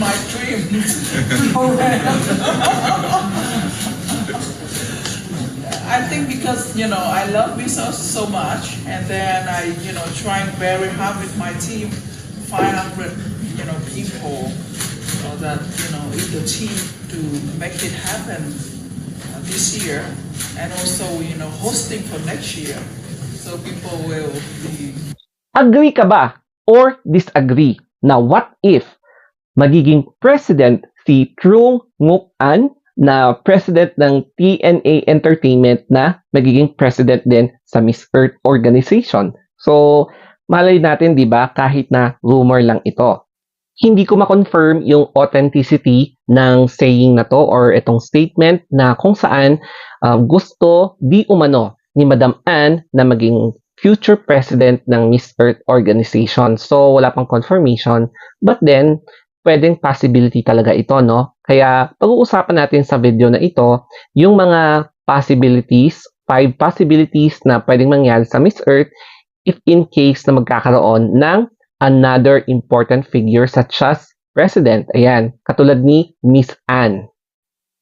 my dream. I think because, I love Miss Earth so much, and then I, trying very hard with my team, 500, people, that, in the team to make it happen this year, and also, hosting for next year, so people will be. Agree ka ba or disagree na what if magiging president si Trung Ngoc An na president ng TNA Entertainment na magiging president din sa Miss Earth organization? So, malay natin, di ba, kahit na rumor lang ito. Hindi ko ma-confirm yung authenticity ng saying na to or itong statement na kung saan gusto di umano ni Madam Ann na maging future president ng Miss Earth organization. So, wala pang confirmation. But then, pwedeng possibility talaga ito, no? Kaya, pag-uusapan natin sa video na ito, yung mga possibilities, 5 possibilities na pwedeng mangyari sa Miss Earth if in case na magkakaroon ng another important figure such as president. Ayan, katulad ni Miss Ann.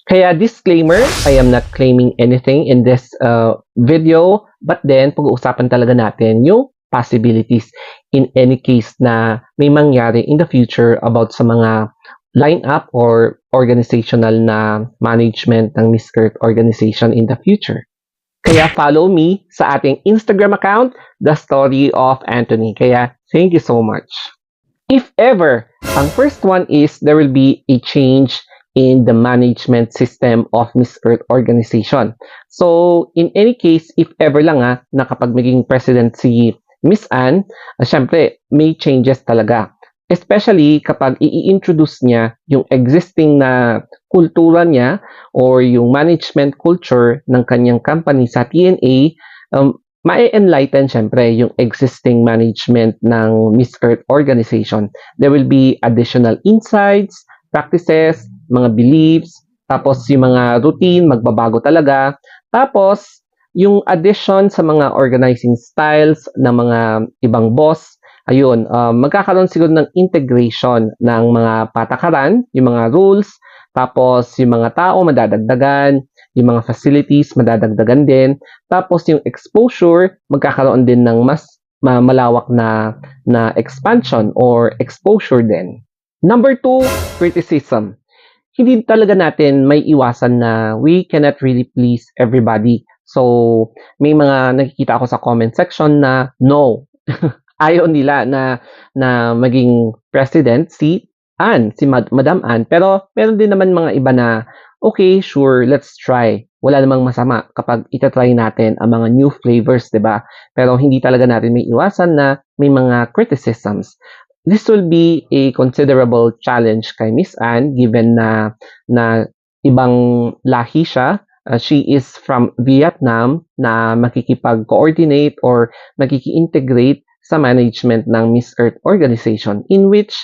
Kaya disclaimer, I am not claiming anything in this video, but then pag-uusapan talaga natin yung possibilities in any case na may mangyari in the future about sa mga lineup or organizational na management ng Miss Earth organization in the future. Kaya follow me sa ating Instagram account, The Story of Anthony. Kaya thank you so much. If ever, ang first one is there will be a change in the management system of Miss Earth organization. So, in any case, if ever lang na kapag maging president si Miss Ann, syempre, may changes talaga. Especially kapag i-introduce niya yung existing na kultura niya or yung management culture ng kanyang company sa TNA, ma-enlighten syempre yung existing management ng Miss Earth organization. There will be additional insights, practices, mga beliefs, tapos yung mga routine, magbabago talaga. Tapos, yung addition sa mga organizing styles ng mga ibang boss, ayun, magkakaroon siguro ng integration ng mga patakaran, yung mga rules, tapos yung mga tao madadagdagan, yung mga facilities madadagdagan din, tapos yung exposure, magkakaroon din ng mas malawak na expansion or exposure din. Number 2, criticism. Hindi talaga natin may iwasan na we cannot really please everybody. So, may mga nakikita ako sa comment section na no, ayaw nila na maging president si Ann, si Madam Ann. Pero meron din naman mga iba na, okay, sure, let's try. Wala namang masama kapag itatry natin ang mga new flavors, di ba? Pero hindi talaga natin may iwasan na may mga criticisms. This will be a considerable challenge kay Miss Ann given na ibang lahi siya. She is from Vietnam na makikipag-coordinate or makiki-integrate sa management ng Miss Earth organization in which,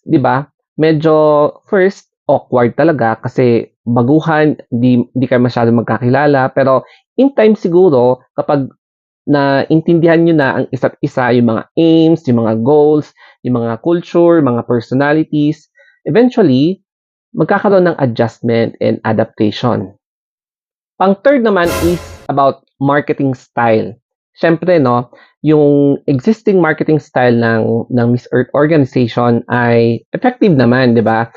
di ba, medyo first awkward talaga kasi baguhan, di kayo masyadong magkakilala, pero in time siguro kapag naintindihan nyo na ang isa't isa, yung mga aims, yung mga goals, yung mga culture, mga personalities, eventually magkakaroon ng adjustment and adaptation. Pang third naman is about marketing style. Siyempre, no, yung existing marketing style ng Miss Earth organization ay effective naman, di ba?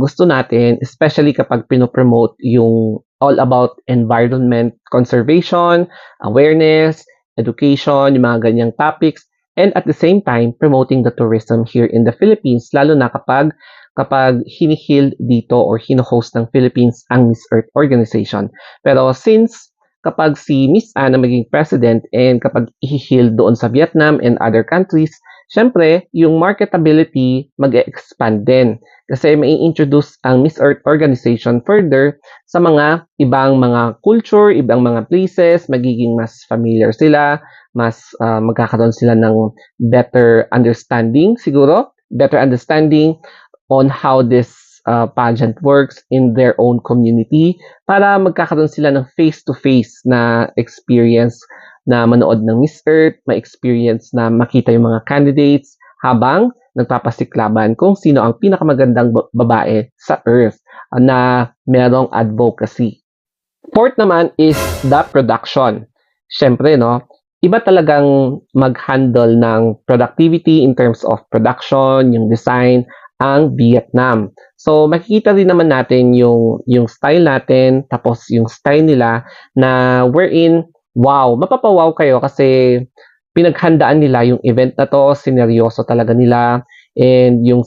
Gusto natin, especially kapag pinopromote yung all about environment conservation, awareness, education, yung mga ganyang topics, and at the same time, promoting the tourism here in the Philippines, lalo na kapag hinihild dito or hino-host ng Philippines ang Miss Earth organization. Pero since kapag si Miss Ann na maging president and kapag i-heal doon sa Vietnam and other countries, syempre, yung marketability mag-expand din. Kasi may introduce ang Miss Earth organization further sa mga ibang mga culture, ibang mga places, magiging mas familiar sila, mas magkakaroon sila ng better understanding siguro, better understanding on how this pageant works in their own community para magkakaroon sila ng face-to-face na experience na manood ng Miss Earth, ma-experience na makita yung mga candidates habang nagpapasiklaban kung sino ang pinakamagandang babae sa Earth na merong advocacy. Fourth naman is the production. Siyempre, no, iba talagang mag-handle ng productivity in terms of production, yung design, ang Vietnam. So, makikita rin naman natin yung style natin, tapos yung style nila na wherein, wow, mapapawaw kayo kasi pinaghandaan nila yung event na to, sineryoso talaga nila, and yung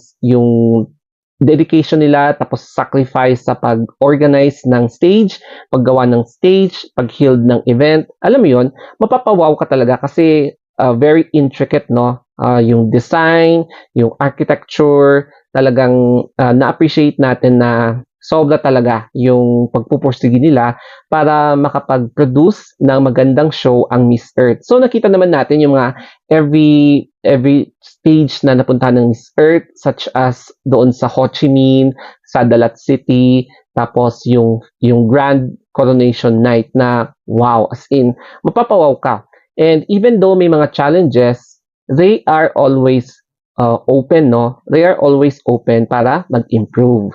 dedication nila, tapos sacrifice sa pag-organize ng stage, paggawa ng stage, pag-build ng event. Alam mo yun, mapapawaw ka talaga kasi very intricate, no? Yung design, yung architecture, talagang na-appreciate natin na sobra talaga yung pagpupursige nila para makapag-produce ng magandang show ang Miss Earth. So nakita naman natin yung mga every stage na napunta ng Miss Earth, such as doon sa Ho Chi Minh, sa Dalat City, tapos yung Grand Coronation Night na wow, as in mapapawaw ka. And even though may mga challenges, they are always open, no? They are always open para mag-improve.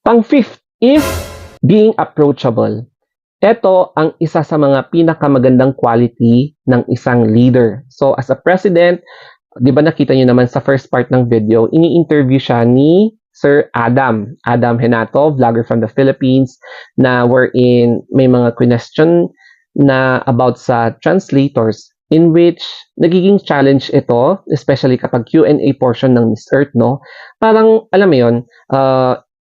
Pang-fifth is being approachable. Ito ang isa sa mga pinakamagandang quality ng isang leader. So as a president, di ba nakita niyo naman sa first part ng video, ini-interview siya ni Sir Adam Henato, vlogger from the Philippines, na wherein may mga question na about sa translators, in which nagiging challenge ito, especially kapag Q&A portion ng Miss Earth, no? Parang, alam mo yun,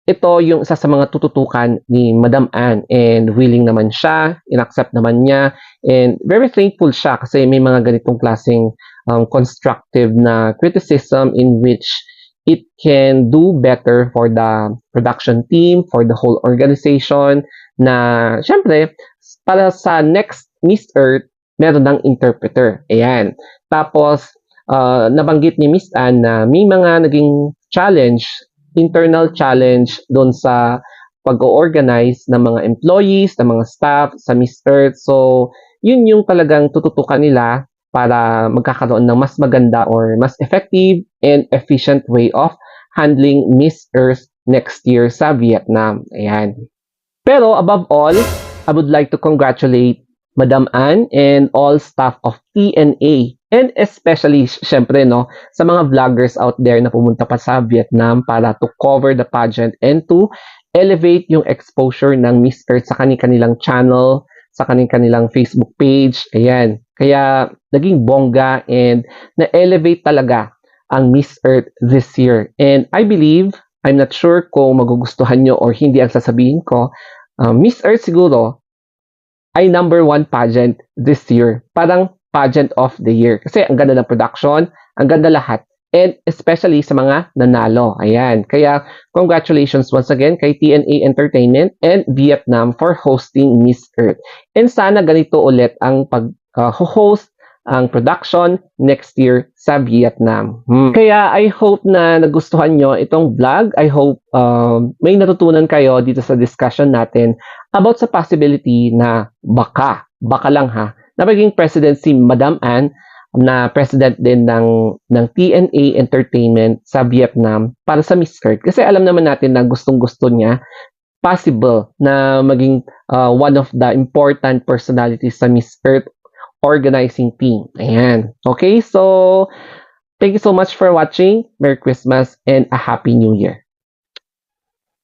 ito yung isa sa mga tututukan ni Madam Ann, and willing naman siya, inaccept naman niya, and very thankful siya kasi may mga ganitong klaseng constructive na criticism in which it can do better for the production team, for the whole organization, na syempre, para sa next Miss Earth, meron ng interpreter. Ayan. Tapos, nabanggit ni Miss Ann na may mga naging challenge, internal challenge doon sa pag-organize ng mga employees, ng mga staff sa Miss Earth. So, yun yung talagang tututukan nila para magkakaroon ng mas maganda or mas effective and efficient way of handling Miss Earth next year sa Vietnam. Ayan. Pero above all, I would like to congratulate Madam Ann and all staff of TNA, and especially, syempre, no, sa mga vloggers out there na pumunta pa sa Vietnam para to cover the pageant and to elevate yung exposure ng Miss Earth sa kanilang channel, sa kanilang Facebook page. Ayan. Kaya naging bongga and na-elevate talaga ang Miss Earth this year. And I believe, I'm not sure kung magugustuhan nyo or hindi ang sasabihin ko, Miss Earth siguro ay number 1 pageant this year. Parang pageant of the year. Kasi ang ganda ng production, ang ganda lahat. And especially sa mga nanalo. Ayan. Kaya congratulations once again kay TNA Entertainment and Vietnam for hosting Miss Earth. And sana ganito ulit ang pag-host ang production next year sa Vietnam. Kaya I hope na nagustuhan nyo itong vlog. I hope may natutunan kayo dito sa discussion natin about sa possibility na baka lang ha, na maging president si Madam Ann, na president din ng TNA Entertainment sa Vietnam para sa Miss Earth. Kasi alam naman natin na gustong-gusto niya, possible na maging one of the important personalities sa Miss Earth organizing team. Ayan. Okay, so thank you so much for watching. Merry Christmas and a Happy New Year.